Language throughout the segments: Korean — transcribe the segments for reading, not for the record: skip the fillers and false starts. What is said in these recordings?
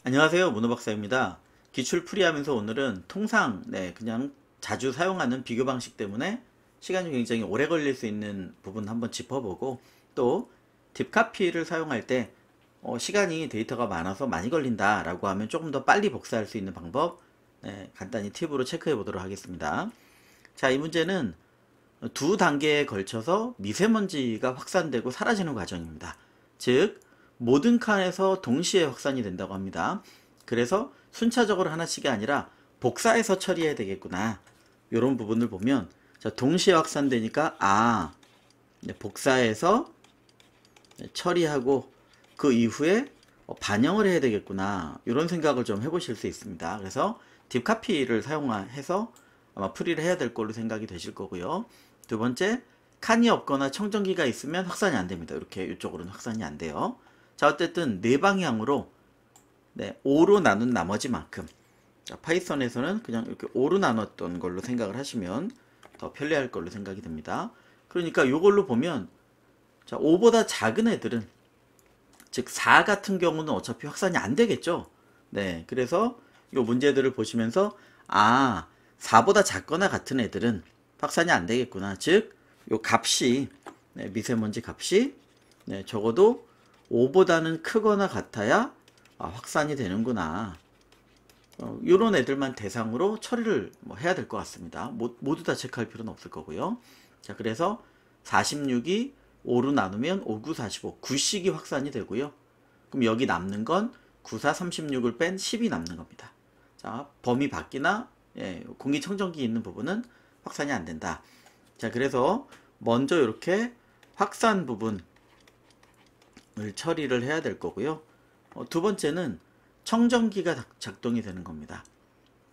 안녕하세요, 문호박사입니다. 기출 풀이하면서 오늘은 통상 그냥 자주 사용하는 비교 방식 때문에 시간이 굉장히 오래 걸릴 수 있는 부분 한번 짚어보고, 또 딥카피를 사용할 때 시간이 데이터가 많아서 많이 걸린다 라고 하면 조금 더 빨리 복사할 수 있는 방법 간단히 팁으로 체크해 보도록 하겠습니다. 자, 이 문제는 두 단계에 걸쳐서 미세먼지가 확산되고 사라지는 과정입니다. 즉 모든 칸에서 동시에 확산이 된다고 합니다. 그래서 순차적으로 하나씩이 아니라 복사해서 처리해야 되겠구나. 이런 부분을 보면, 자, 동시에 확산되니까 복사해서 처리하고 그 이후에 반영을 해야 되겠구나. 이런 생각을 좀 해보실 수 있습니다. 그래서 딥카피를 사용해서 아마 풀이를 해야 될 걸로 생각이 되실 거고요. 두 번째, 칸이 없거나 청정기가 있으면 확산이 안 됩니다. 이렇게 이쪽으로는 확산이 안 돼요. 자, 어쨌든 네 방향으로 5로 나눈 나머지만큼, 자, 파이썬에서는 그냥 이렇게 5로 나눴던 걸로 생각을 하시면 더 편리할 걸로 생각이 됩니다. 그러니까 이걸로 보면, 자, 5보다 작은 애들은, 즉 4 같은 경우는 어차피 확산이 안 되겠죠. 그래서 이 문제들을 보시면서 4보다 작거나 같은 애들은 확산이 안 되겠구나. 즉 이 값이 미세먼지 값이 적어도 5보다는 크거나 같아야 확산이 되는구나. 이런 애들만 대상으로 처리를 해야 될 것 같습니다. 모두 다 체크할 필요는 없을 거고요. 자, 그래서 46이 5로 나누면 5, 9, 45, 9씩이 확산이 되고요. 그럼 여기 남는 건 9, 4, 36을 뺀 10이 남는 겁니다. 자, 범위 밖이나 공기청정기 있는 부분은 확산이 안 된다. 자, 그래서 먼저 이렇게 확산 부분을 처리를 해야 될 거고요. 두 번째는 청정기가 작동이 되는 겁니다.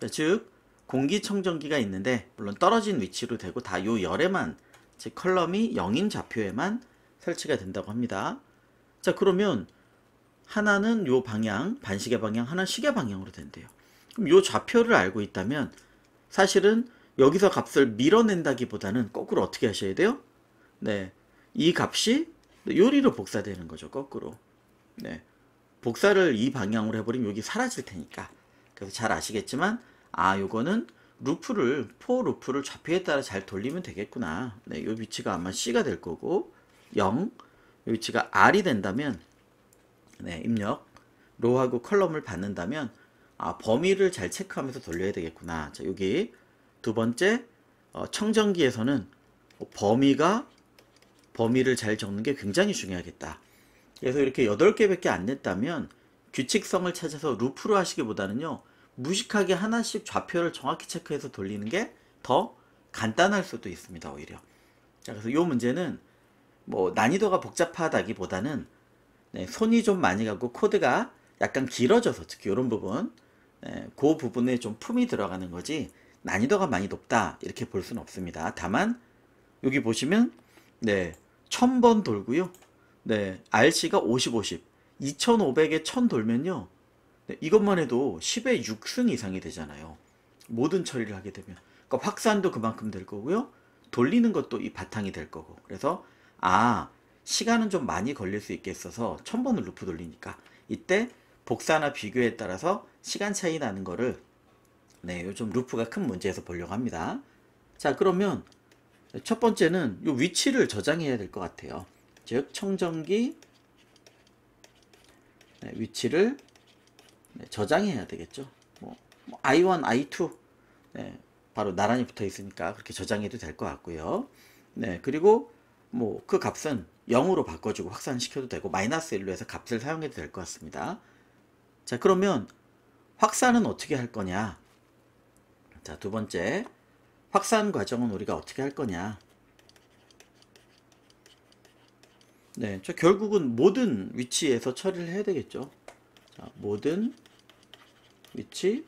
자, 즉 공기청정기가 있는데, 물론 떨어진 위치로 되고 다 요 열에만, 즉 컬럼이 0인 좌표에만 설치가 된다고 합니다. 자, 그러면 하나는 요 방향, 반시계 방향, 하나는 시계 방향으로 된대요. 그럼 요 좌표를 알고 있다면 사실은 여기서 값을 밀어낸다기보다는 거꾸로 어떻게 하셔야 돼요? 이 값이 요리로 복사되는 거죠. 거꾸로. 복사를 이 방향으로 해버리면 여기 사라질 테니까. 그래서 잘 아시겠지만, 요거는 for 루프를 좌표에 따라 잘 돌리면 되겠구나. 요 위치가 아마 C가 될 거고, 0, 요 위치가 R이 된다면, 입력, 로우하고 컬럼을 받는다면, 범위를 잘 체크하면서 돌려야 되겠구나. 자, 여기 두 번째, 청정기에서는 범위를 잘 적는 게 굉장히 중요하겠다. 그래서 이렇게 8개밖에 안 냈다면 규칙성을 찾아서 루프로 하시기보다는요, 무식하게 하나씩 좌표를 정확히 체크해서 돌리는 게 더 간단할 수도 있습니다. 오히려. 자, 그래서 이 문제는 난이도가 복잡하다기보다는 손이 좀 많이 가고 코드가 약간 길어져서, 특히 이런 부분, 그 부분에 좀 품이 들어가는 거지 난이도가 많이 높다 이렇게 볼 수는 없습니다. 다만 여기 보시면 1000번 돌고요. RC가 50, 50. 2500에 1000 돌면요. 이것만 해도 10의 6승 이상이 되잖아요. 모든 처리를 하게 되면. 그러니까 확산도 그만큼 될 거고요. 돌리는 것도 이 바탕이 될 거고. 그래서 시간은 좀 많이 걸릴 수 있겠어서 1000번을 루프 돌리니까 이때 복사나 비교에 따라서 시간 차이 나는 거를 요즘 루프가 큰 문제에서 보려고 합니다. 자, 그러면 첫 번째는 이 위치를 저장해야 될 것 같아요. 즉 청정기 위치를 저장해야 되겠죠. I1, I2 바로 나란히 붙어 있으니까 그렇게 저장해도 될 것 같고요. 그리고 그 값은 0으로 바꿔주고 확산시켜도 되고 -1로 해서 값을 사용해도 될 것 같습니다. 자, 그러면 확산은 어떻게 할 거냐? 자, 두 번째, 확산 과정은 우리가 어떻게 할 거냐? 저 결국은 모든 위치에서 처리를 해야 되겠죠. 자, 모든 위치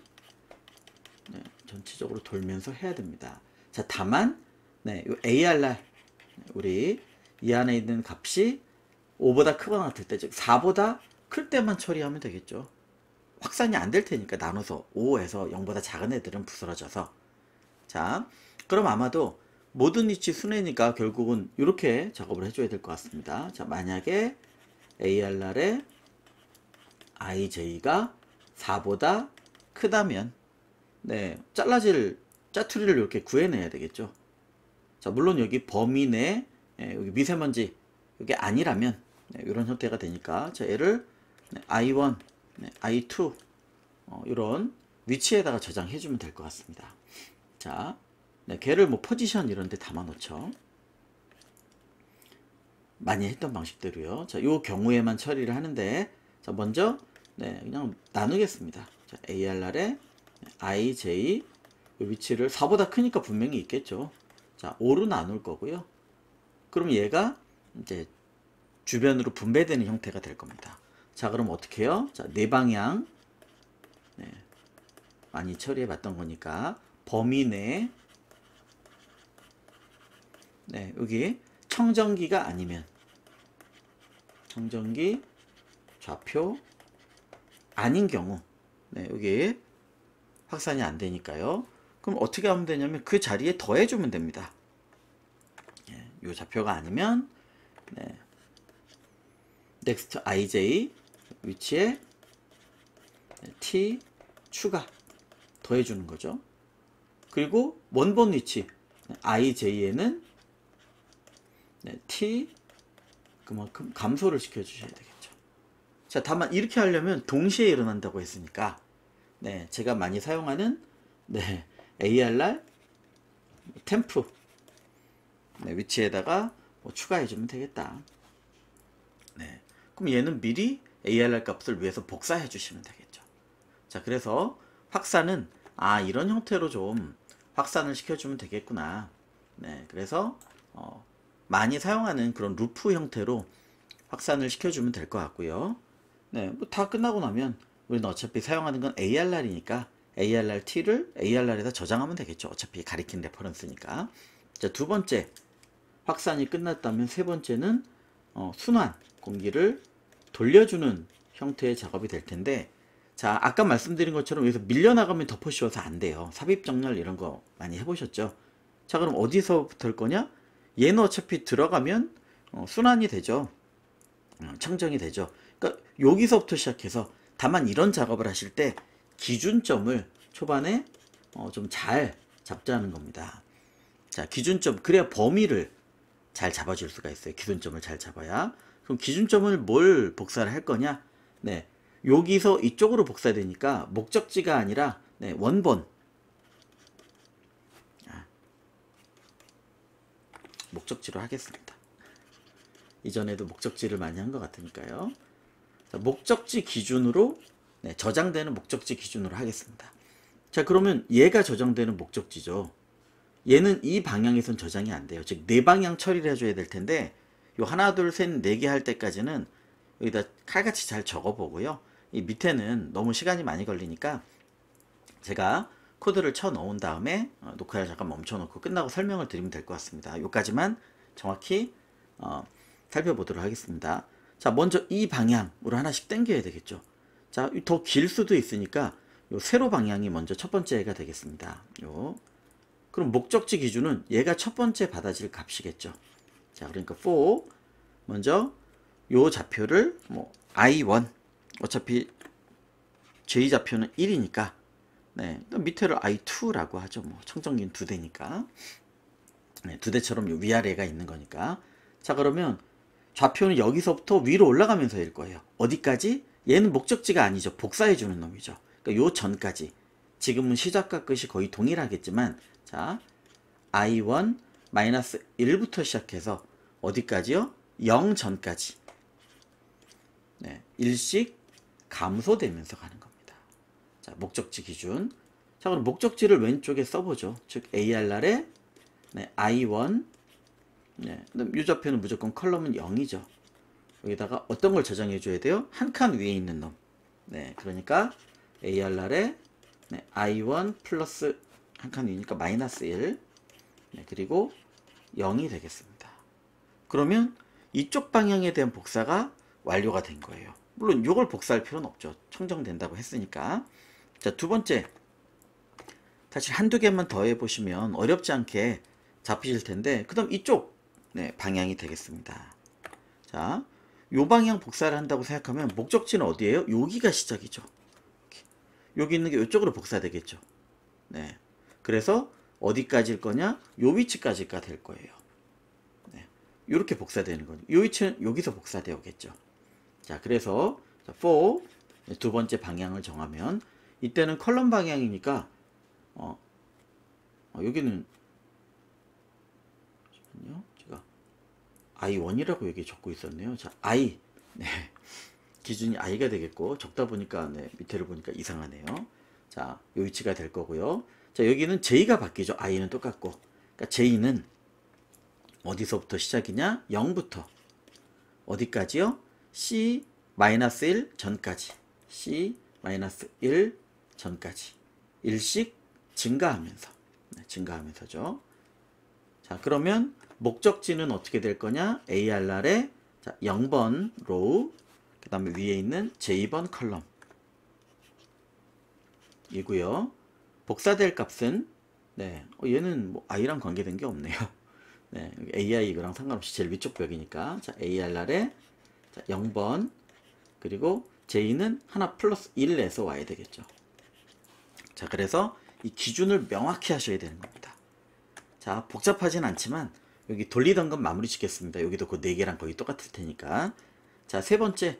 전체적으로 돌면서 해야 됩니다. 자, 다만 요 ARR 우리 이 안에 있는 값이 5보다 크거나 같을 때, 즉 4보다 클 때만 처리하면 되겠죠. 확산이 안 될 테니까 나눠서 5에서 0보다 작은 애들은 부스러져서. 자, 그럼 아마도 모든 위치 순회니까 결국은 이렇게 작업을 해줘야 될 것 같습니다. 자, 만약에 ARR에 IJ가 4보다 크다면 네, 잘라질 짜투리를 이렇게 구해내야 되겠죠. 자, 물론 여기 범위 내 여기 미세먼지 이게 아니라면 이런 형태가 되니까 자, 얘를 I1, I2 이런 위치에다가 저장해 주면 될 것 같습니다. 자, 걔를 뭐 포지션 이런 데 담아 놓죠. 많이 했던 방식대로요. 자, 요 경우에만 처리를 하는데 자, 먼저 그냥 나누겠습니다. 자, ARR에 IJ 요 위치를 4보다 크니까 분명히 있겠죠. 자, 5로 나눌 거고요. 그럼 얘가 이제 주변으로 분배되는 형태가 될 겁니다. 자, 그럼 어떻게 해요? 자, 네 방향 많이 처리해 봤던 거니까 범위 내 여기 청정기가 아니면 청정기 좌표 아닌 경우 여기 확산이 안 되니까요. 그럼 어떻게 하면 되냐면 그 자리에 더해 주면 됩니다. 이 좌표가 아니면 next ij 위치에 t 추가 더해 주는 거죠. 그리고 원본 위치 ij에는 t 그만큼 감소를 시켜 주셔야 되겠죠. 자, 다만 이렇게 하려면 동시에 일어난다고 했으니까 제가 많이 사용하는 ARR 템프 위치에다가 뭐 추가해 주면 되겠다. 그럼 얘는 미리 ARR 값을 위해서 복사해 주시면 되겠죠. 자, 그래서 확산은 이런 형태로 좀 확산을 시켜주면 되겠구나. 그래서 많이 사용하는 그런 루프 형태로 확산을 시켜주면 될 것 같고요. 뭐 다 끝나고 나면 우리는 어차피 사용하는 건 ARR이니까 ARRT를 ARR에다 저장하면 되겠죠. 어차피 가리킨 레퍼런스니까. 자, 두 번째 확산이 끝났다면 세 번째는 순환 공기를 돌려주는 형태의 작업이 될 텐데 자, 아까 말씀드린 것처럼 여기서 밀려나가면 덮어 씌워서 안 돼요. 삽입 정렬 이런 거 많이 해보셨죠? 자, 그럼 어디서부터 할 거냐? 얘는 어차피 들어가면 순환이 되죠. 청정이 되죠. 그러니까 여기서부터 시작해서 다만 이런 작업을 하실 때 기준점을 초반에 좀 잘 잡자는 겁니다. 자, 기준점 그래야 범위를 잘 잡아줄 수가 있어요. 기준점을 잘 잡아야. 그럼 기준점을 뭘 복사를 할 거냐? 여기서 이쪽으로 복사되니까 목적지가 아니라 원본 목적지로 하겠습니다. 이전에도 목적지를 많이 한 것 같으니까요. 자, 목적지 기준으로 저장되는 목적지 기준으로 하겠습니다. 자, 그러면 얘가 저장되는 목적지죠. 얘는 이 방향에선 저장이 안 돼요. 즉 네 방향 처리를 해줘야 될 텐데 요 하나 둘 셋 네 개 할 때까지는 여기다 칼같이 잘 적어보고요. 이 밑에는 너무 시간이 많이 걸리니까 제가 코드를 쳐 넣은 다음에 녹화를 잠깐 멈춰놓고 끝나고 설명을 드리면 될 것 같습니다. 요까지만 정확히 살펴보도록 하겠습니다. 자, 먼저 이 방향으로 하나씩 당겨야 되겠죠. 자, 더 길 수도 있으니까 요 세로 방향이 먼저 첫 번째가 되겠습니다. 그럼 목적지 기준은 얘가 첫 번째 받아질 값이겠죠. 자, 그러니까 for 먼저 요 좌표를 뭐 I1 어차피 J 좌표는 1이니까 밑에를 I2라고 하죠. 뭐 청정기는 2대니까 두 대처럼 요 위아래가 있는 거니까. 자, 그러면 좌표는 여기서부터 위로 올라가면서 일 거예요. 어디까지? 얘는 목적지가 아니죠. 복사해 주는 놈이죠. 그러니까 요 전까지. 지금은 시작과 끝이 거의 동일하겠지만 자, I1 마이너스 1부터 시작해서 어디까지요? 0 전까지 1씩 감소되면서 가는 겁니다. 자, 목적지 기준. 자, 그럼 목적지를 왼쪽에 써보죠. 즉 ARR에 I1 이 좌표는 무조건 컬럼은 0이죠. 여기다가 어떤 걸 저장해 줘야 돼요? 한 칸 위에 있는 놈. 그러니까 ARR에 I1 플러스 한 칸 위니까 마이너스 1 그리고 0이 되겠습니다. 그러면 이쪽 방향에 대한 복사가 완료가 된 거예요. 물론 이걸 복사할 필요는 없죠. 청정된다고 했으니까. 자, 두 번째 사실 한두 개만 더 해보시면 어렵지 않게 잡히실 텐데 그 다음 이쪽 방향이 되겠습니다. 자, 요 방향 복사를 한다고 생각하면 목적지는 어디예요? 여기가 시작이죠. 여기 있는 게 이쪽으로 복사되겠죠. 네. 그래서 어디까지일 거냐? 요 위치까지가 될 거예요. 네. 이렇게 복사되는 거죠. 요 위치는 여기서 복사되어 오겠죠. 자, 그래서 for 두 번째 방향을 정하면 이때는 컬럼 방향이니까 여기는 제가 I1이라고 여기 적고 있었네요. 자, I 네. 기준이 I가 되겠고 적다 보니까 네, 밑에를 보니까 이상하네요. 자, 요 위치가 될 거고요. 자, 여기는 J가 바뀌죠. I는 똑같고. 그러니까 J는 어디서부터 시작이냐? 0부터 어디까지요? C-1 전까지. C-1 전까지. 1씩 증가하면서. 네, 증가하면서죠. 자, 그러면 목적지는 어떻게 될 거냐? ARR에 0번 로우, 그 다음에 위에 있는 J번 컬럼 이고요. 복사될 값은 네, 얘는 뭐 I랑 관계된 게 없네요. 네, AI 이거랑 상관없이 제일 위쪽 벽이니까 자, ARR에 0번 그리고 J는 하나 플러스 1에서 와야 되겠죠. 자, 그래서 이 기준을 명확히 하셔야 되는 겁니다. 자, 복잡하진 않지만 여기 돌리던 건 마무리 짓겠습니다. 여기도 그 4개랑 거의 똑같을 테니까. 자, 세 번째,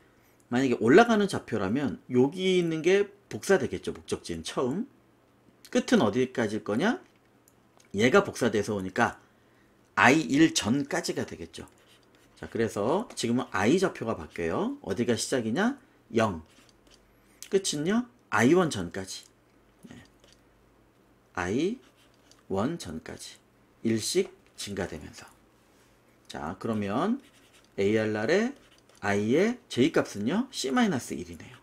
만약에 올라가는 좌표라면 여기 있는 게 복사되겠죠. 목적지는 처음. 끝은 어디까지일 거냐? 얘가 복사돼서 오니까 I1 전까지가 되겠죠. 자, 그래서 지금은 I 좌표가 바뀌어요. 어디가 시작이냐? 0. 끝은요? I1 전까지. 네. I1 전까지. 1씩 증가되면서. 자, 그러면 ARR의 I의 J값은요? C-1이네요.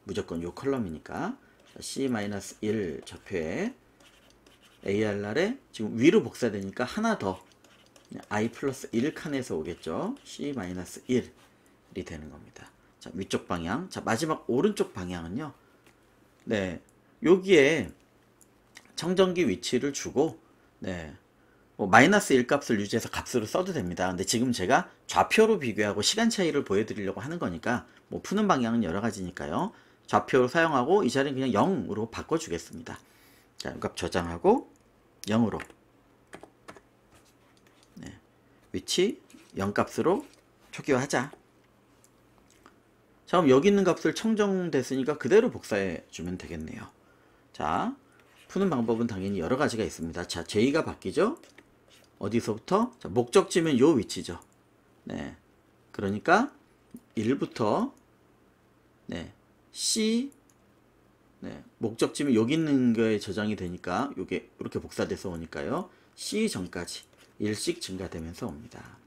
무조건 요 컬럼이니까. C-1 좌표에 ARR에 지금 위로 복사되니까 하나 더 I 플러스 1 칸에서 오겠죠. C-1이 되는 겁니다. 자, 위쪽 방향. 자, 마지막 오른쪽 방향은요. 네, 여기에 청정기 위치를 주고 네, 뭐 마이너스 1 값을 유지해서 값으로 써도 됩니다. 근데 지금 제가 좌표로 비교하고 시간 차이를 보여드리려고 하는 거니까 뭐 푸는 방향은 여러 가지니까요. 좌표로 사용하고 이 자리는 그냥 0으로 바꿔주겠습니다. 자, 값 저장하고 0으로 네, 위치 0 값으로 초기화하자. 자, 그럼 여기 있는 값을 청정됐으니까 그대로 복사해 주면 되겠네요. 자, 푸는 방법은 당연히 여러 가지가 있습니다. 자, J가 바뀌죠? 어디서부터? 자, 목적지면 요 위치죠. 네. 그러니까 1부터 네. C 네. 목적지면 여기 있는 거에 저장이 되니까 요게 이렇게 복사돼서 오니까요. C 전까지 1씩 증가되면서 옵니다.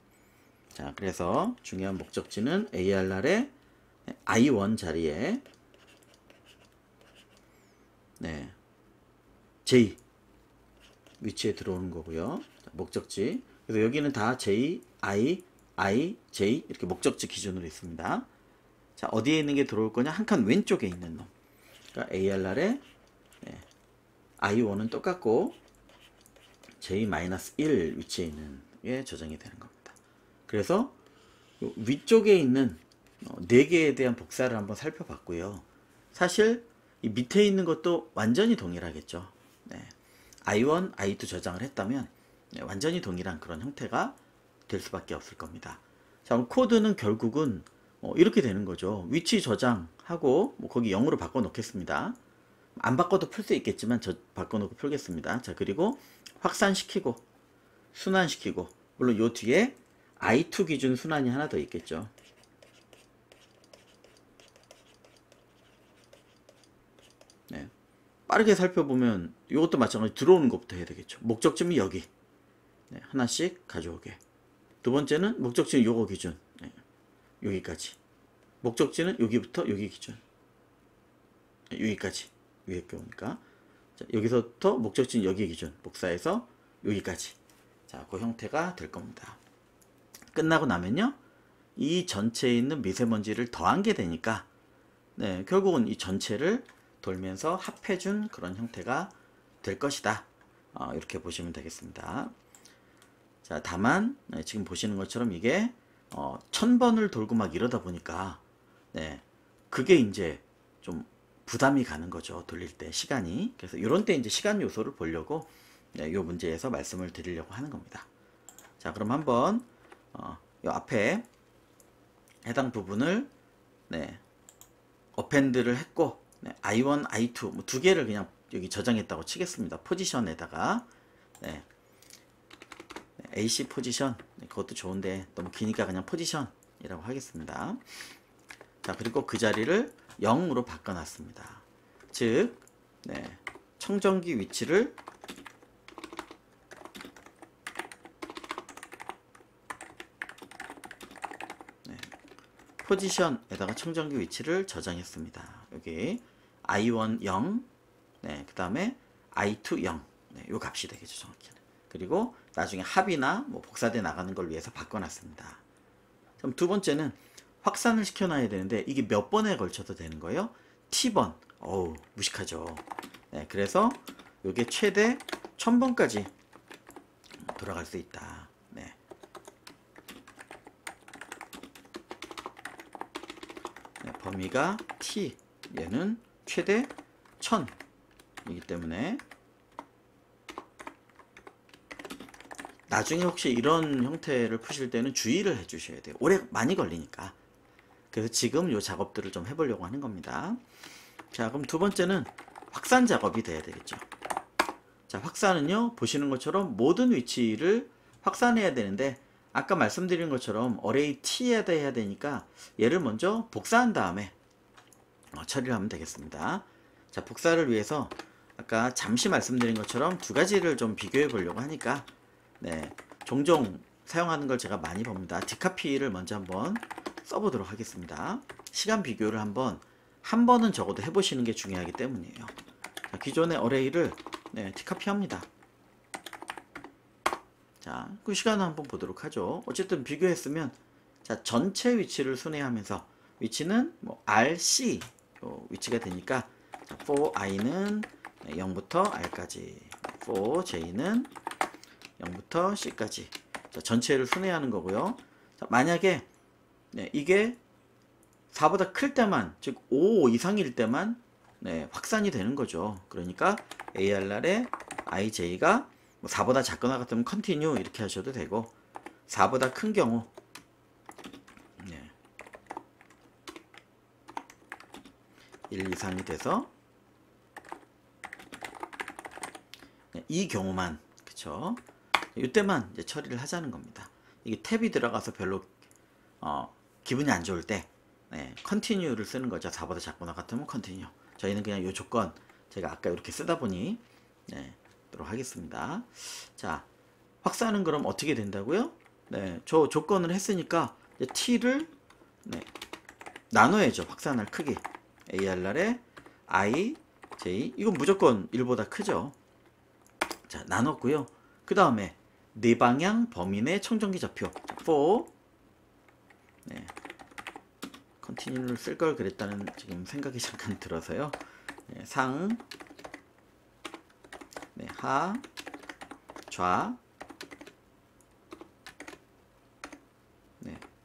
자, 그래서 중요한 목적지는 ARR의 I1 자리에 네. J 위치에 들어오는 거고요. 자, 목적지. 그래서 여기는 다 J, I, J 이렇게 목적지 기준으로 있습니다. 자, 어디에 있는 게 들어올 거냐? 한 칸 왼쪽에 있는 놈. 그러니까 ARR의 네, I1은 똑같고 J-1 위치에 있는 게 저장이 되는 겁니다. 그래서 위쪽에 있는 4개에 대한 복사를 한번 살펴봤고요. 사실 이 밑에 있는 것도 완전히 동일하겠죠. 네. I1, I2 저장을 했다면 네, 완전히 동일한 그런 형태가 될 수밖에 없을 겁니다. 자, 그럼 코드는 결국은 이렇게 되는 거죠. 위치 저장하고 뭐 거기 0으로 바꿔 놓겠습니다. 안 바꿔도 풀 수 있겠지만 저 바꿔놓고 풀겠습니다. 자, 그리고 확산시키고 순환시키고 물론 요 뒤에 I2 기준 순환이 하나 더 있겠죠. 네. 빠르게 살펴보면 이것도 마찬가지 들어오는 것부터 해야 되겠죠. 목적지는 여기 네, 하나씩 가져오게. 두 번째는 목적지는 요거 기준 네, 여기까지. 목적지는 여기부터 여기 기준 네, 여기까지 위에 게 오니까 자, 여기서부터 목적지는 여기 기준 복사해서 여기까지. 자, 그 형태가 될 겁니다. 끝나고 나면요 이 전체에 있는 미세먼지를 더한 게 되니까 네, 결국은 이 전체를 돌면서 합해준 그런 형태가 될 것이다. 이렇게 보시면 되겠습니다. 자, 다만 네, 지금 보시는 것처럼 이게 1000번을 돌고 막 이러다 보니까 네, 그게 이제 좀 부담이 가는 거죠. 돌릴 때 시간이. 그래서 이런 때 이제 시간 요소를 보려고 이 문제에서 말씀을 드리려고 하는 겁니다. 자, 그럼 한번 이 앞에 해당 부분을 어펜드를 했고 I1, I2 뭐 두 개를 그냥 여기 저장했다고 치겠습니다. 포지션에다가 AC 포지션 그것도 좋은데 너무 기니까 그냥 포지션이라고 하겠습니다. 자, 그리고 그 자리를 0으로 바꿔놨습니다. 즉 청정기 위치를 포지션에다가 청정기 위치를 저장했습니다. 여기 I1 0, 그 다음에 I2 0, 요 값이 되겠죠, 정확히는. 그리고 나중에 합이나 뭐 복사돼 나가는 걸 위해서 바꿔놨습니다. 그럼 두 번째는 확산을 시켜놔야 되는데 이게 몇 번에 걸쳐서 되는 거예요? T번. 어우, 무식하죠. 그래서 이게 최대 1000번까지 돌아갈 수 있다. 범위가 T, 얘는 최대 1000이기 때문에 나중에 혹시 이런 형태를 푸실 때는 주의를 해 주셔야 돼요. 오래 많이 걸리니까. 그래서 지금 이 작업들을 좀 해보려고 하는 겁니다. 자, 그럼 두 번째는 확산 작업이 돼야 되겠죠. 자, 확산은요, 보시는 것처럼 모든 위치를 확산해야 되는데 아까 말씀드린 것처럼 어레이 T에다 해야 되니까 얘를 먼저 복사한 다음에 처리를 하면 되겠습니다. 자, 복사를 위해서 아까 잠시 말씀드린 것처럼 두 가지를 좀 비교해 보려고 하니까 종종 사용하는 걸 제가 많이 봅니다. 디카피를 먼저 한번 써보도록 하겠습니다. 시간 비교를 한 번은 적어도 해보시는 게 중요하기 때문이에요. 자, 기존의 어레이를 디카피 합니다. 자, 그 시간을 한번 보도록 하죠. 어쨌든 비교했으면 자, 전체 위치를 순회하면서 위치는 뭐 RC 위치가 되니까 자, for i는 0부터 r까지, for j는 0부터 c까지 자, 전체를 순회하는 거고요. 자, 만약에 이게 4보다 클 때만, 즉 5 이상일 때만 확산이 되는 거죠. 그러니까 ARR의 IJ가 4보다 작거나 같으면 continue 이렇게 하셔도 되고 4보다 큰 경우 1 이상이 돼서 이 경우만, 그쵸? 이때만 이제 처리를 하자는 겁니다. 이게 탭이 들어가서 별로 기분이 안 좋을 때 continue를 쓰는 거죠. 4보다 작거나 같으면 continue. 저희는 그냥 이 조건 제가 아까 이렇게 쓰다 보니 도록 하겠습니다. 자, 확산은 그럼 어떻게 된다고요? 저 조건을 했으니까 T를 나눠야죠. 확산할 크기 ARR의 I, J 이건 무조건 1보다 크죠. 자, 나눴고요. 그 다음에 네 방향 범위 내 청정기 좌표 for continue를 쓸 걸 그랬다는 지금 생각이 잠깐 들어서요. 상 하, 좌,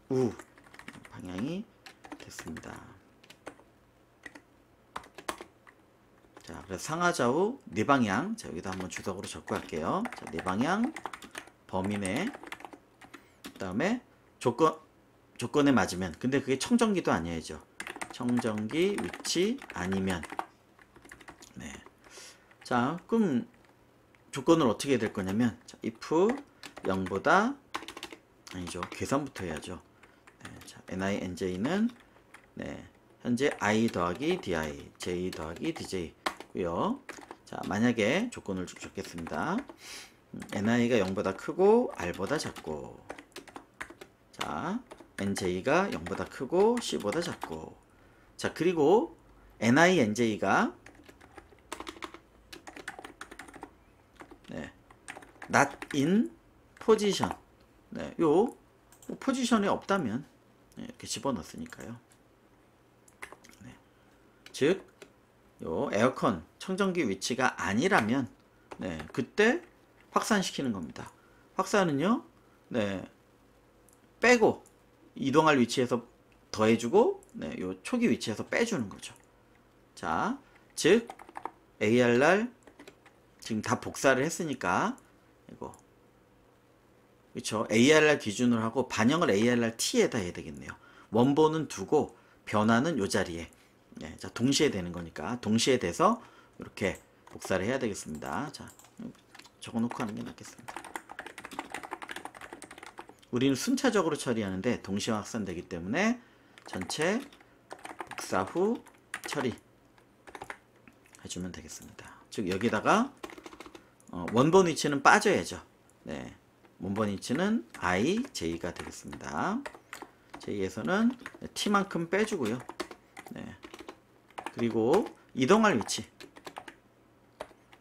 우 방향이 됐습니다. 자, 그래서 상하좌우 네 방향, 자, 여기다 한번 주석으로 적고 할게요. 자, 네 방향 범위 내, 그 다음에 조건에 맞으면, 근데 그게 청정기도 아니야죠. 청정기 위치 아니면, 자, 그럼 조건을 어떻게 해야 될 거냐면, 자, if 0보다 아니죠, 계산부터 해야죠. 자, NINJ는 현재 I 더하기 DI, J 더하기 DJ 고요. 자, 만약에 조건을 적겠습니다. NI가 0보다 크고 R보다 작고, 자, NJ가 0보다 크고 C보다 작고, 자, 그리고 NINJ가 not in position, 요 포지션에 없다면 이렇게 집어넣었으니까요. 즉, 요 에어컨 청정기 위치가 아니라면 그때 확산시키는 겁니다. 확산은요, 빼고 이동할 위치에서 더해주고 요 초기 위치에서 빼주는 거죠. 자, 즉 ARR 지금 다 복사를 했으니까 이거 그쵸? ARR 기준으로 하고 반영을 ARRT에다 해야 되겠네요. 원본은 두고 변화는 요 자리에. 네, 자, 동시에 되는 거니까 동시에 돼서 이렇게 복사를 해야 되겠습니다. 자, 적어놓고 하는 게 낫겠습니다. 우리는 순차적으로 처리하는데 동시에 확산되기 때문에 전체 복사 후 처리 해주면 되겠습니다. 즉 여기다가 원본 위치는 빠져야죠. 네, 원본 위치는 I, J가 되겠습니다. J에서는 T만큼 빼주고요. 네, 그리고 이동할 위치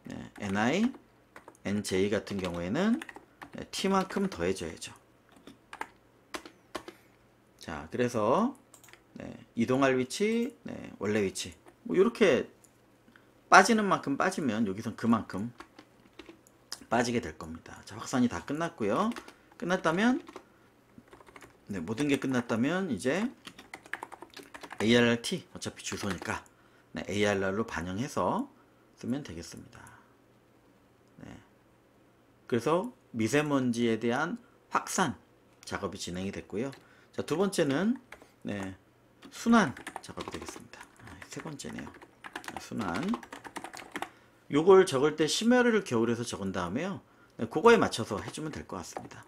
네, NI, NJ 같은 경우에는 T만큼 더해줘야죠. 자, 그래서 네, 이동할 위치, 네, 원래 위치 뭐 이렇게 빠지는 만큼 빠지면 여기선 그만큼 빠지게 될 겁니다. 자, 확산이 다 끝났고요. 끝났다면 네, 모든 게 끝났다면 이제 ARRT 어차피 주소니까 네, ARR로 반영해서 쓰면 되겠습니다. 네, 그래서 미세먼지에 대한 확산 작업이 진행이 됐고요. 자, 두 번째는 네, 순환 작업이 되겠습니다. 세 번째네요. 순환. 요걸 적을 때 심혈을 겨울에서 적은 다음에요. 네, 그거에 맞춰서 해주면 될 것 같습니다.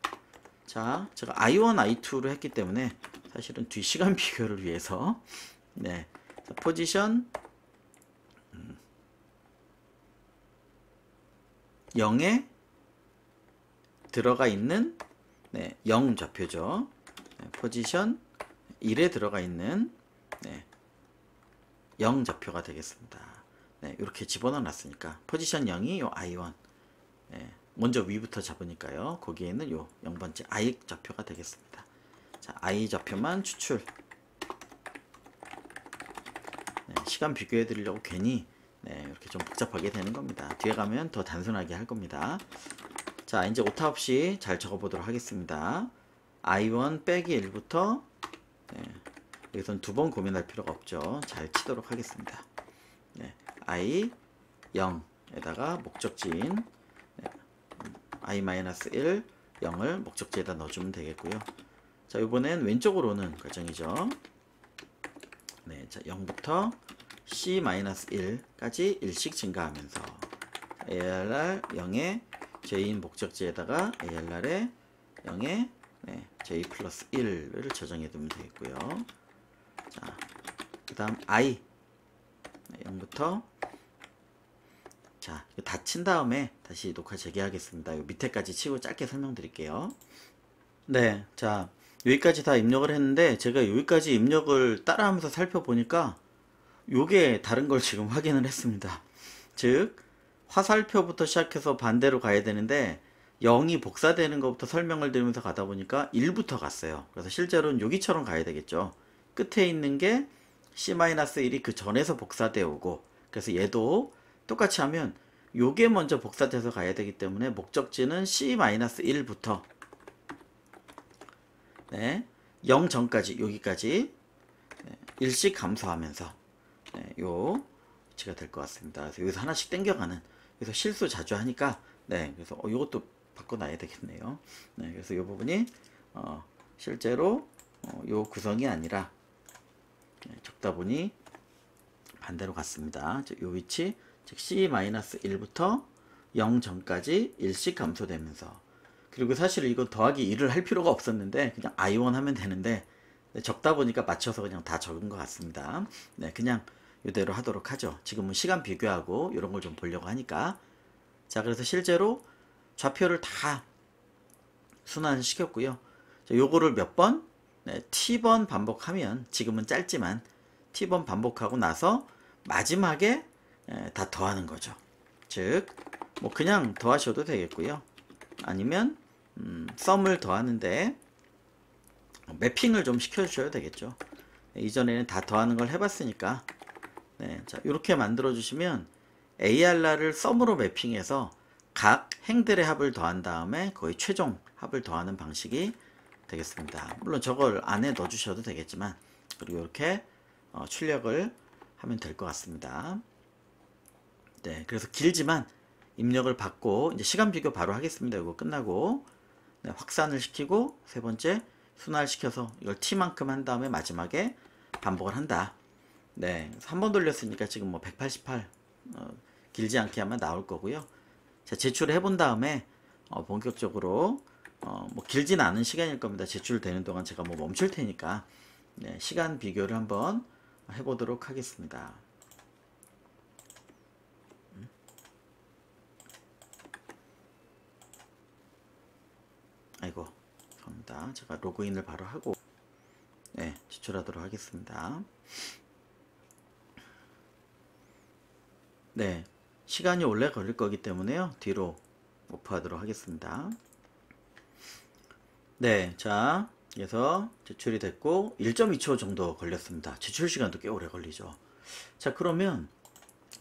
자, 제가 I1, I2를 했기 때문에 사실은 뒤 시간 비교를 위해서 네, 자, 포지션 0에 들어가 있는 네, 0 좌표죠. 네, 포지션 1에 들어가 있는 네, 0 좌표가 되겠습니다. 네, 이렇게 집어넣어 놨으니까 포지션 0이 요 I1 네, 먼저 위부터 잡으니까요. 거기에는 요 0번째 I 좌표가 되겠습니다. 자, I 좌표만 추출. 네, 시간 비교해 드리려고 괜히 네, 이렇게 좀 복잡하게 되는 겁니다. 뒤에 가면 더 단순하게 할 겁니다. 자, 이제 오타 없이 잘 적어 보도록 하겠습니다. I1 빼기 1부터 네, 여기서는 두 번 고민할 필요가 없죠. 잘 치도록 하겠습니다. 네, I 0에다가 목적지인 네, I-1 0을 목적지에다 넣어주면 되겠고요. 자, 이번엔 왼쪽으로는 결정이죠. 네, 자, 0부터 C-1까지 1씩 증가하면서 ARR 0에 J인 목적지에다가 ARR에 0에 네, J 플러스 1을 저장해 두면 되겠고요. 자, 그 다음 I 0부터 자, 이거 다 친 다음에 다시 녹화 재개하겠습니다. 요 밑에까지 치고 짧게 설명드릴게요. 네, 자, 여기까지 다 입력을 했는데 제가 여기까지 입력을 따라하면서 살펴보니까 요게 다른 걸 지금 확인을 했습니다. 즉 화살표부터 시작해서 반대로 가야 되는데 0이 복사되는 것부터 설명을 드리면서 가다 보니까 1부터 갔어요. 그래서 실제로는 여기처럼 가야 되겠죠. 끝에 있는 게 C-1이 그 전에서 복사되어 오고, 그래서 얘도 똑같이 하면 요게 먼저 복사돼서 가야 되기 때문에 목적지는 C-1부터 네, 0 전까지 여기까지 네, 1씩 감소하면서 네, 요 위치가 될 것 같습니다. 그래서 여기서 하나씩 땡겨가는, 그래서 실수 자주 하니까 네, 그래서 요것도 바꿔놔야 되겠네요. 네, 그래서 이 부분이 실제로 요 구성이 아니라 네, 적다 보니 반대로 갔습니다. 요 위치 즉 C-1부터 0 전까지 1씩 감소되면서, 그리고 사실 이거 더하기 1을 할 필요가 없었는데 그냥 I1 하면 되는데 네, 적다 보니까 맞춰서 그냥 다 적은 것 같습니다. 네, 그냥 이대로 하도록 하죠. 지금은 시간 비교하고 이런 걸 좀 보려고 하니까. 자, 그래서 실제로 좌표를 다 순환시켰고요. 요거를 몇 번? 네, T번 반복하면, 지금은 짧지만 T번 반복하고 나서 마지막에 다 더하는 거죠. 즉, 뭐 그냥 더하셔도 되겠고요. 아니면 썸을 더하는데 매핑을 좀 시켜주셔야 되겠죠. 이전에는 다 더하는 걸 해봤으니까 네, 자, 이렇게 만들어 주시면 ARR을 썸으로 매핑해서 각 행들의 합을 더한 다음에 거의 최종 합을 더하는 방식이 되겠습니다. 물론 저걸 안에 넣어 주셔도 되겠지만, 그리고 이렇게 출력을 하면 될 것 같습니다. 네, 그래서 길지만 입력을 받고 이제 시간 비교 바로 하겠습니다. 이거 끝나고 네, 확산을 시키고 세 번째 순환시켜서 이걸 t만큼 한 다음에 마지막에 반복을 한다. 네, 한 번 돌렸으니까 지금 뭐 188 길지 않게 하면 나올 거고요. 자, 제출을 해본 다음에 본격적으로 뭐 길진 않은 시간일 겁니다. 제출되는 동안 제가 뭐 멈출 테니까 네, 시간 비교를 한번 해보도록 하겠습니다. 아이고, 죄송합니다. 제가 로그인을 바로 하고 네, 제출하도록 하겠습니다. 네, 시간이 오래 걸릴 거기 때문에요. 뒤로 오프하도록 하겠습니다. 네, 자, 그래서 제출이 됐고 1.2초 정도 걸렸습니다. 제출 시간도 꽤 오래 걸리죠. 자, 그러면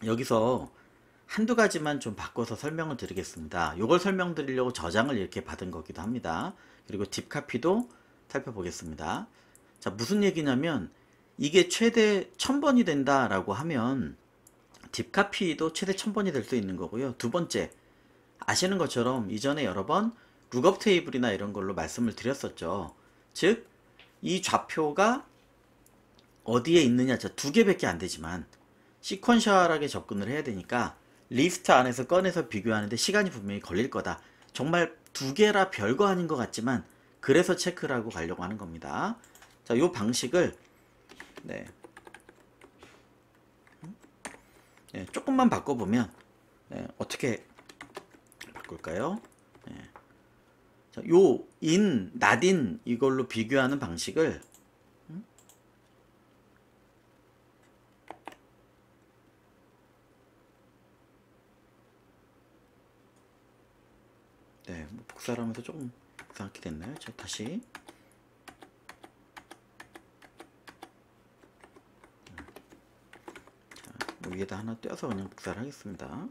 여기서 한두 가지만 좀 바꿔서 설명을 드리겠습니다. 이걸 설명드리려고 저장을 이렇게 받은 거기도 합니다. 그리고 딥카피도 살펴보겠습니다. 자, 무슨 얘기냐면 이게 최대 1000번이 된다라고 하면 딥카피도 최대 1000번이 될 수 있는 거고요. 두 번째, 아시는 것처럼 이전에 여러 번 룩업 테이블이나 이런 걸로 말씀을 드렸었죠. 즉, 이 좌표가 어디에 있느냐, 두 개밖에 안 되지만 시퀀셜하게 접근을 해야 되니까 리스트 안에서 꺼내서 비교하는데 시간이 분명히 걸릴 거다. 정말 두 개라 별거 아닌 것 같지만 그래서 체크를 하고 가려고 하는 겁니다. 자, 요 방식을 네, 조금만 바꿔보면 어떻게 바꿀까요? 자, 요 인, 낫인 이걸로 비교하는 방식을 네, 뭐 복사를 하면서 조금 이상하게 됐나요? 자, 다시 자, 위에다 하나 떼어서 그냥 복사를 하겠습니다.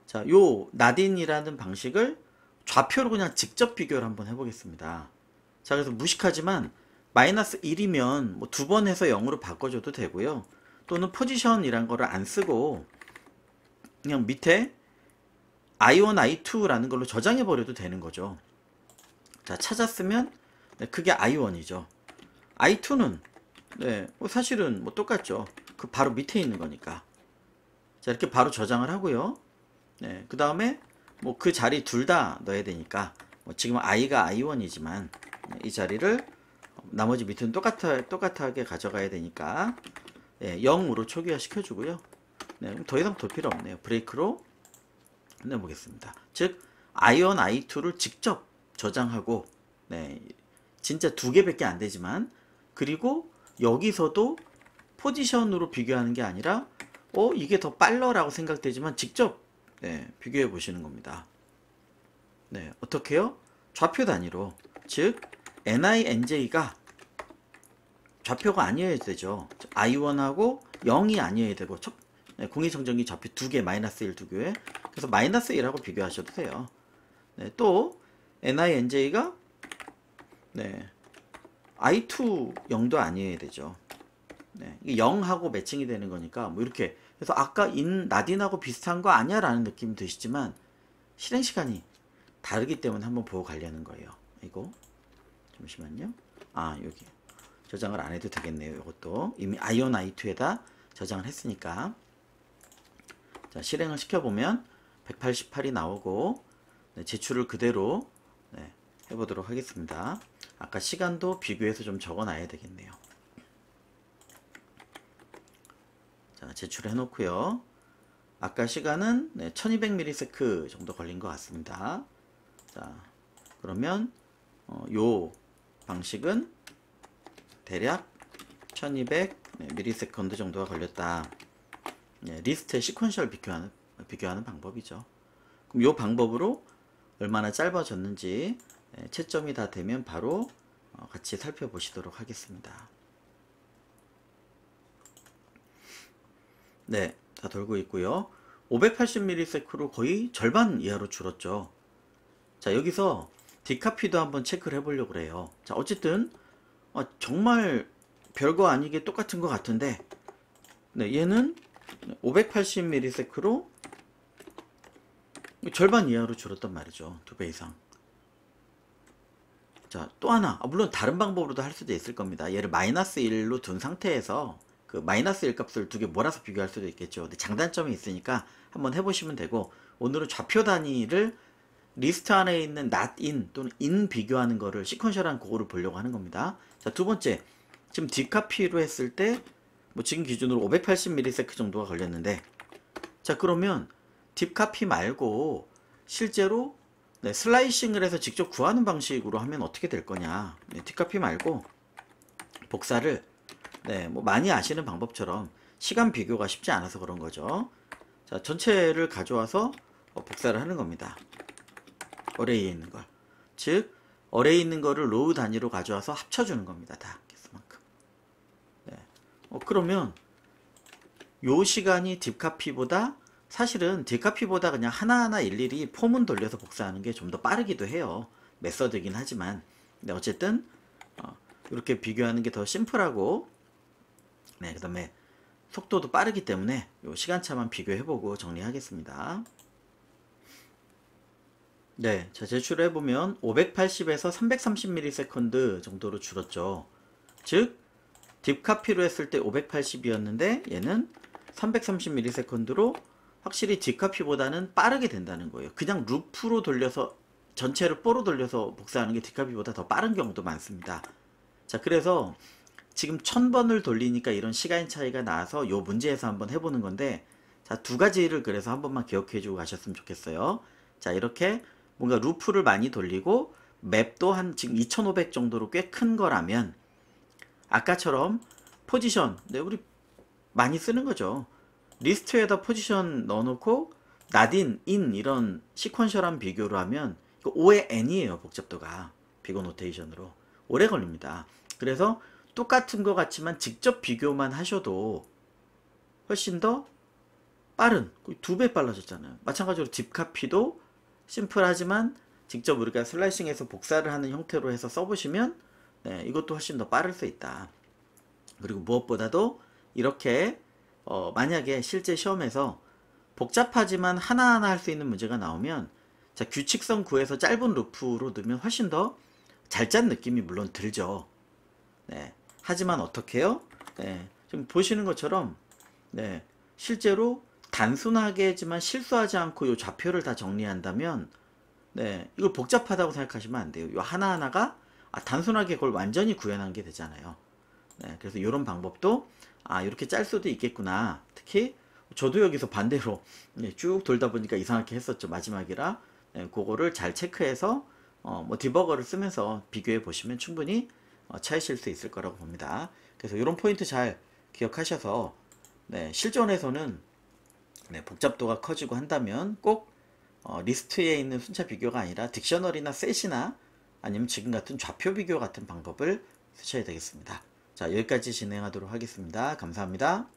자, 요 낫인이라는 방식을 좌표로 그냥 직접 비교를 한번 해보겠습니다. 자, 그래서 무식하지만 마이너스 1이면 뭐 두 번 해서 0으로 바꿔줘도 되고요. 또는 포지션이란 거를 안 쓰고 그냥 밑에 i1, i2라는 걸로 저장해 버려도 되는 거죠. 자, 찾았으면 그게 i1이죠. i2는 뭐 사실은 뭐 똑같죠. 그 바로 밑에 있는 거니까. 자, 이렇게 바로 저장을 하고요. 그 다음에 뭐 그 자리 둘 다 넣어야 되니까 뭐 지금 i가 i1이지만 이 자리를 나머지 밑은 똑같하게 가져가야 되니까 0으로 초기화 시켜주고요. 그럼 더 이상 돌 필요 없네요. 브레이크로 내보겠습니다. 즉 i1, i2를 직접 저장하고 진짜 두 개밖에 안 되지만 그리고 여기서도 포지션으로 비교하는 게 아니라 이게 더 빨라라고 생각되지만 직접 비교해 보시는 겁니다. 어떻게요? 좌표 단위로 즉 ni, nj가 좌표가 아니어야 되죠. i1하고 0이 아니어야 되고 공이정전기 좌표 두 개, 마이너스 1 두 개. 그래서 마이너스 1하고 비교하셔도 돼요. 또 ni, nj가 i2 0도 아니어야 되죠. 이게 0하고 매칭이 되는 거니까 뭐 이렇게. 그래서 아까 낫인하고 비슷한 거 아니야 라는 느낌이 드시지만 실행 시간이 다르기 때문에 한번 보고 가려는 거예요. 이거 잠시만요. 여기 저장을 안 해도 되겠네요. 이것도 이미 i1, i2에다 저장을 했으니까. 자, 실행을 시켜보면 188이 나오고 제출을 그대로 해보도록 하겠습니다. 아까 시간도 비교해서 좀 적어놔야 되겠네요. 자, 제출을 해놓고요. 아까 시간은 1200ms 정도 걸린 것 같습니다. 자, 그러면 요 방식은 대략 1200ms 정도가 걸렸다. 리스트의 시퀀셜 비교하는 방법이죠. 그럼 요 방법으로 얼마나 짧아졌는지 채점이 다 되면 바로 같이 살펴보시도록 하겠습니다. 다 돌고 있고요. 580ms로 거의 절반 이하로 줄었죠. 자, 여기서 디카피도 한번 체크를 해보려고 그래요. 자, 어쨌든 정말 별거 아니게 똑같은 것 같은데 네, 얘는 580ms로 절반 이하로 줄었단 말이죠. 2배 이상. 자, 또 하나. 물론 다른 방법으로도 할 수도 있을 겁니다. 얘를 마이너스 1로 둔 상태에서 그 마이너스 1 값을 두 개 몰아서 비교할 수도 있겠죠. 근데 장단점이 있으니까 한번 해보시면 되고, 오늘은 좌표 단위를 리스트 안에 있는 not in 또는 in 비교하는 거를 시퀀셜한 그거를 보려고 하는 겁니다. 자, 두 번째. 지금 딥카피로 했을 때 뭐 지금 기준으로 580ms 정도가 걸렸는데, 자, 그러면 딥카피 말고 실제로 네, 슬라이싱을 해서 직접 구하는 방식으로 하면 어떻게 될 거냐. 네, 딥카피 말고 복사를 네, 뭐 많이 아시는 방법처럼 시간 비교가 쉽지 않아서 그런 거죠. 자, 전체를 가져와서 복사를 하는 겁니다. 어레이에 있는 걸. 즉, 어레이에 있는 거를 로우 단위로 가져와서 합쳐주는 겁니다. 다 개수만큼. 네. 그러면 요 시간이 딥카피보다 사실은 딥카피보다 그냥 하나하나 일일이 폼은 돌려서 복사하는 게 좀 더 빠르기도 해요. 메서드긴 하지만. 근데 어쨌든 이렇게 비교하는 게 더 심플하고, 네, 그 다음에 속도도 빠르기 때문에 요 시간차만 비교해보고 정리하겠습니다. 네, 자, 제출해보면 580에서 330ms 정도로 줄었죠. 즉, 딥카피로 했을 때 580이었는데 얘는 330ms로 확실히 딥카피보다는 빠르게 된다는 거예요. 그냥 루프로 돌려서 전체를 뽀로 돌려서 복사하는 게 딥카피보다 더 빠른 경우도 많습니다. 자, 그래서 지금 1000번을 돌리니까 이런 시간 차이가 나서 요 문제에서 한번 해보는 건데, 자, 두 가지를 그래서 한 번만 기억해 주고 가셨으면 좋겠어요. 자, 이렇게 뭔가 루프를 많이 돌리고 맵도 한 지금 2500 정도로 꽤 큰 거라면 아까처럼 포지션, 네, 우리 많이 쓰는 거죠. 리스트에다 포지션 넣어놓고 not in 이런 시퀀셜한 비교를 하면 5의 n이에요. 복잡도가 비교 노테이션으로 오래 걸립니다. 그래서 똑같은 것 같지만 직접 비교만 하셔도 훨씬 더 빠른, 거의 2배 빨라졌잖아요. 마찬가지로 딥카피도 심플하지만 직접 우리가 슬라이싱해서 복사를 하는 형태로 해서 써보시면 네, 이것도 훨씬 더 빠를 수 있다. 그리고 무엇보다도 이렇게 만약에 실제 시험에서 복잡하지만 하나하나 할 수 있는 문제가 나오면, 자, 규칙성 구해서 짧은 루프로 넣으면 훨씬 더 잘 짠 느낌이 물론 들죠. 네. 하지만 어떻게 해요? 네. 지금 보시는 것처럼 네. 실제로 단순하게지만 실수하지 않고 요 좌표를 다 정리한다면 네. 이걸 복잡하다고 생각하시면 안 돼요. 요 하나하나가 단순하게 그걸 완전히 구현한 게 되잖아요. 네. 그래서 이런 방법도 이렇게 짤 수도 있겠구나. 특히 저도 여기서 반대로 네, 쭉 돌다 보니까 이상하게 했었죠. 마지막이라. 네, 그거를 잘 체크해서 뭐 디버거를 쓰면서 비교해 보시면 충분히 찾으실 수 있을 거라고 봅니다. 그래서 이런 포인트 잘 기억하셔서 네, 실전에서는 네, 복잡도가 커지고 한다면 꼭 리스트에 있는 순차 비교가 아니라 딕셔너리나 셋이나 아니면 지금 같은 좌표 비교 같은 방법을 쓰셔야 되겠습니다. 자, 여기까지 진행하도록 하겠습니다. 감사합니다.